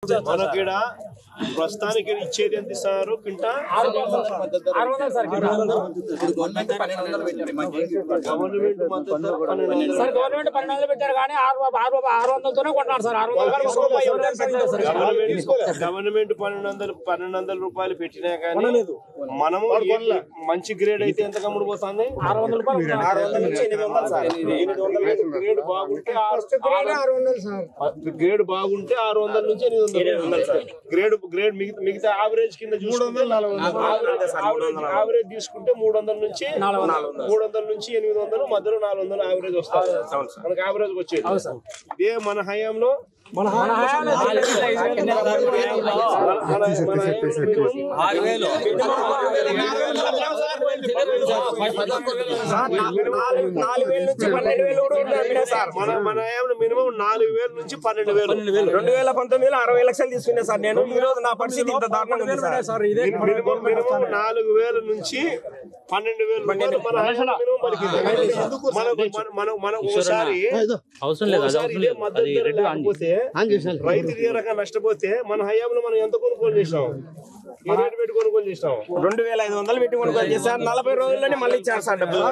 మనకిడ ప్రస్తుతానికి ఇచ్చేది ఎంత ఇస్తారు క్వింటా? గవర్నమెంట్ పెట్టారు కానీ 600తోనే కొంటున్నారు సార్. 600 గవర్నమెంట్ 1200 రూపాయలు పెట్టినా కానీ మనము మంచి గ్రేడ్ అయితే ఎంత కమ్ముడు పోతుంది? 600 రూపాయలు. గ్రేడ్ బాగుంటే 600 నుంచి 800. గ్రేడ్ మిగతా యావరేజ్ కింద చూసుకుంటే యావరేజ్ తీసుకుంటే 300 నుంచి 800 మధ్యలో 400 యావరేజ్ వస్తుంది. మనకి యావరేజ్ వచ్చేది ఇదే మన హయాంలో. మన హయాంలో 4000 మినిమం 4000 నుంచి 12000. 2019లో 60 లక్షలు తీసుకున్నా సార్ నేను. ఈ రోజు నా పరిస్థితి ఇంత దారుణంగా ఉంది సార్. మినిమం 4000 నుంచి 12000 మన హయాంలో మినిమం పలికింది. మనం ఒకసారి రైతు ఇదే రకంగా నష్టపోతే మన హయాంలో మనం ఎంత కొనుగోలు చేసాం? ఏ రేటు పెట్టి కొనుగోలు చేసాం? 2500 పెట్టి కొనుగోలు చేశారు. 40 రోజుల్లోనే మళ్ళీ ఇచ్చారు సార్ డబ్బులు.